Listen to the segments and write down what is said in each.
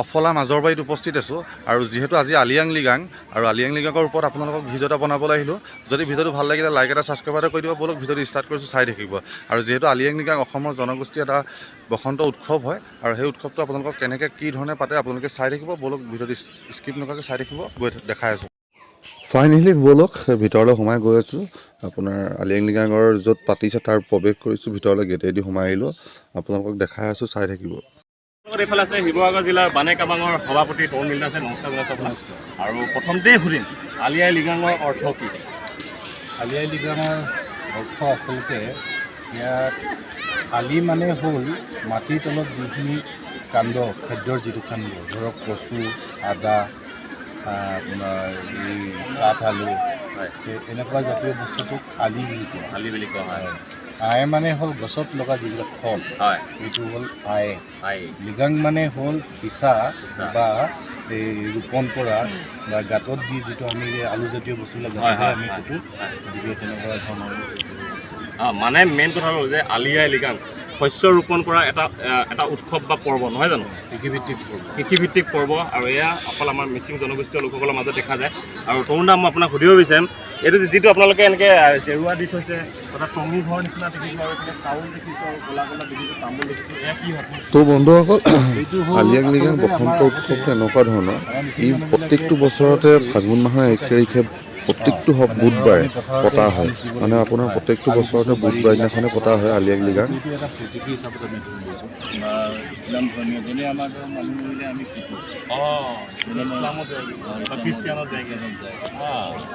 অফলা মাজৰবাৰীত উপস্থিত আছোঁ আৰু যিহেতু আজি আলিয়াং লিগাং আৰু আলিয়াং লিগাঙৰ ওপৰত আপোনালোকক ভিডিঅ' এটা বনাবলৈ আহিলোঁ। যদি ভিডিঅ'টো ভাল লাগিলে লাইক এটা ছাবস্ক্ৰাইব এটা কৰি দিব। বলক ভিডিঅ'টো ষ্টাৰ্ট কৰিছোঁ, চাই থাকিব। আৰু যিহেতু আলিয়াং লিগাং অসমৰ জনগোষ্ঠীৰ এটা বসন্ত উৎসৱ হয় আৰু সেই উৎসৱটো আপোনালোকক কেনেকৈ কি ধৰণে পাতে আপোনালোকে চাই থাকিব। বলক ভিডিঅ'টো স্কিপ নকৰাকৈ চাই থাকিব, গৈ দেখাই আছোঁ। ফাইনেলি বলক ভিতৰলৈ সোমাই গৈ আছোঁ। আপোনাৰ আলিয়াং লিগাঙৰ য'ত পাতিছে তাৰ প্ৰৱেশ কৰিছোঁ, ভিতৰলৈ গেটেদি সোমাই আহিলোঁ। আপোনালোকক দেখাই আছোঁ, চাই থাকিব। এইফালে আছে শিৱসাগৰ জিলাৰ বানেকাবাঙৰ সভাপতি তৰুণ মিল আছে। নমস্কাৰ জনাইছোঁ আপোনাক। আৰু প্ৰথমতেই সুধিম আলি-আই লিগাঙৰ অৰ্থ কি? আলি-আই লিগাঙৰ অৰ্থ আচলতে ইয়াত আলি মানে হ'ল মাটিৰ তলত যিখিনি কাণ্ড, খাদ্যৰ যিটো কাণ্ড, ধৰক কচু, আদা, আপোনাৰ এই কাঠ আলু, এনেকুৱা জাতীয় বস্তুটোক আলি বুলি কোৱা হয়। আই মানে হ'ল গছত লগা যিবিলাক ফল, এইটো হ'ল আই। লিগাং মানে হ'ল সিঁচা বা এই ৰোপণ কৰা বা গাঁতত দি যিটো আমি আলুজাতীয় বস্তুবিলাক আমি সেইটো, গতিকে তেনেকুৱা ধৰণৰ। মানে মেইন কথা হ'ল যে আলি-আই লিগাং শস্য ৰোপণ কৰা এটা উৎসৱ বা পৰ্ব, নহয় জানো? কৃষিভিত্তিক পৰ্ব। আৰু এয়া অকল আমাৰ মিচিং জনগোষ্ঠীয় লোকসকলৰ মাজত দেখা যায়। আৰু তৰুণ দা, মই আপোনাক সুধিব বিচাৰিম, এইটো যিটো আপোনালোকে এনেকৈ জেৰুৱা দি থৈছে, এটা টঙি ঘৰ নিচিনা দেখিছোঁ, আৰু এইফালে চাউল দেখিছোঁ, আৰু ক'লা দেখিছোঁ, তামোল দেখিছোঁ, এয়া কি হয়? তো বন্ধুসকল, আলিয়াং লিগাং বসন্ত উৎসৱটো এনেকুৱা ধৰণৰ, ই প্ৰত্যেকটো বছৰতে ফাগুন মাহৰ 1 তাৰিখে প্ৰত্যেকটো বুধবাৰে পতা হয়। মানে আপোনাৰ প্ৰত্যেকটো বছৰতে বুধবাৰ দিনাখনে পতা হয় আলিয়াং লিগাং। এটা প্ৰতীকী হিচাপত আমি ধৰিছোঁ বা ইছলাম ধৰ্মীয় যেনে আমাৰ ধৰক মানুহ মৰিলে আমি পিতোঁ, ইছলামত যায় বা খ্ৰীষ্টিয়ানত যায়,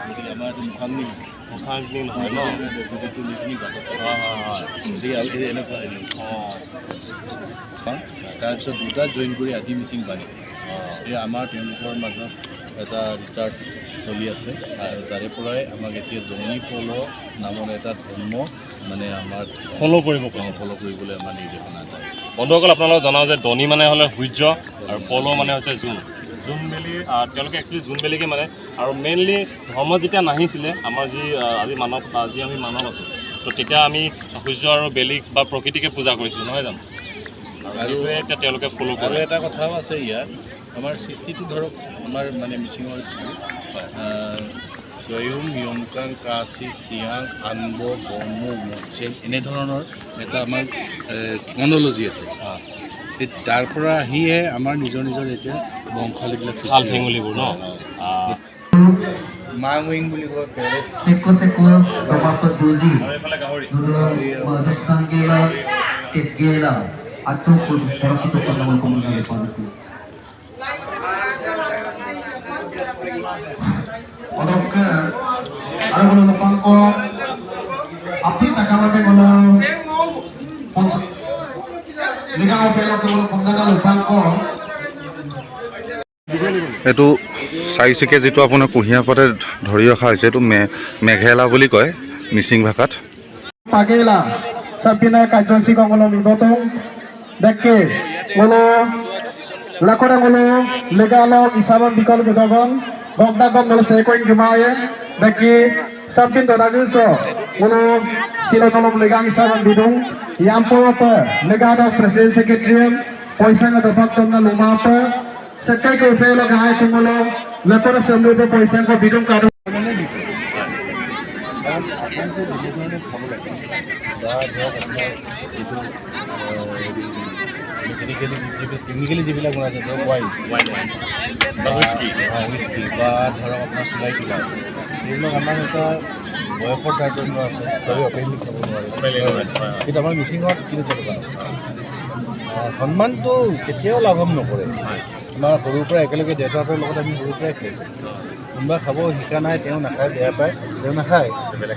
গতিকে আমাৰ এইটো মুখাগ্নি নহয় ন? প্ৰতিটো যিখিনি গাঁতত গতিকে এনেকুৱা তাৰপিছত দুটা জইন কৰি আদি মিচিং বানে, এই আমাৰ তেওঁলোকৰ মাজত এটা ৰিচাৰ্জ চলি আছে। আৰু তাৰে পৰাই আমাক এতিয়া দনি পল নামৰ এটা ধৰ্ম মানে আমাৰ ফ'ল' কৰিবলৈ আমাৰ নিৰ্দেশনা যায়। বন্ধুসকল, আপোনালোকক জনাওঁ যে দনি মানে হ'লে সূৰ্য আৰু পল মানে হৈছে জোন বেলি। তেওঁলোকে একচুৱেলি জোন বেলিকে মানে। আৰু মেইনলি ধৰ্ম যেতিয়া নাহিছিলে, আমাৰ যি আমি মানৱ আছোঁ, তো তেতিয়া আমি সূৰ্য আৰু বেলিক বা প্ৰকৃতিকে পূজা কৰিছিলোঁ, নহয় জানো? আৰু এতিয়া তেওঁলোকে ফ'ল' কৰে। আৰু এটা কথাও আছে ইয়াত, আমাৰ সৃষ্টিটো ধৰক আমাৰ মানে মিচিঙৰ জয়ুং, য়ংকাং, কাচি, চিয়াং, আনব, বমু, মুকচেং, এনেধৰণৰ এটা আমাৰ ক্ৰনলজি আছে। সেই তাৰ পৰা আহিয়ে আমাৰ নিজৰ এতিয়া বংশালীবিলাক ঠেঙুলিবোৰ ন? মাংউইং বুলি কয়, পেৰেট, আৰু এইফালে গাহৰি। এইটো চাৰিচকীয়া যিটো আপোনাৰ কুঁহিয়াৰ পাতে ধৰি ৰখা হৈছে, এইটো মেঘেলা বুলি কয় মিচিং ভাষাত। Pagela, Sapina Kajosi Kongolo Mibotong, Deke, Molo, Lakora Molo, Legalo, Isaban Bicol Bidogon, Bogdagon Molo Seko in Jumaya, Deke, Sapin Donaguso, Molo, Silonolom Legang Isaban Bidung, Yampo, Legado, President Secretary, Poisanga the Pactona Lumapa, Secretary Pelo Gai Kumolo, Lakora Assembly Poisanga Bidung Kadu. কাৰণ আপোনালোকে যেনেধৰণে খাব লাগে বা ধৰক আপোনাৰ যিটো chemically যিবিলাক বনাইছে, ধৰক ৱাইন বা হুইস্কি বা ধৰক আপোনাৰ চুলাই কিবা আছে, এইবিলাক আমাৰ এটা বয়সৰ তাৰতম্য আছে, চবেই অপেনলি খাব নোৱাৰে। কিন্তু আমাৰ মিচিঙত কিন্তু তেনেকুৱা সন্মানটো কেতিয়াও লাভম নকৰে। আমাৰ সৰুৰ পৰা একেলগে দেউতাহঁতৰ লগত আমি সৰুৰ পৰাই খাইছোঁ। কোনোবা খাব শিকা নাই, তেওঁ নাখায়, বেয়া পায়, তেওঁ নাখায়।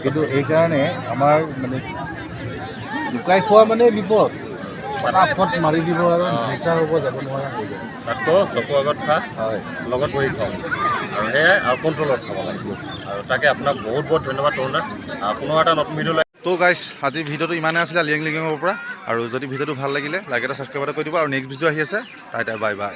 কিন্তু এইকাৰণে আমাৰ মানে লুকাই খোৱা মানে বিপদ, পটাপট মাৰি দিব আৰু নিচা হ'ব, যাব নোৱাৰা হৈ যায়। তাতকৈ চকু আগত খা, হয়, লগত বহি খাওঁ, আৰু সেয়াই আৰু কণ্ট্ৰলত খাব লাগিব। আৰু তাকে আপোনাক বহুত ধন্যবাদ তৰুণ দা। পুনৰ এটা নতুন ভিডিঅ' তো গাইজ, আজিৰ ভিডিঅ'টো ইমানেই আছিলে আলিয়াং লিগাঙৰ পৰা। আৰু যদি ভিডিঅ'টো ভাল লাগিলে লাইক এটা ছাবস্ক্ৰাইব এটা কৰি দিব। আৰু নেক্সট ভিডিঅ' আহি আছে, বাই বাই।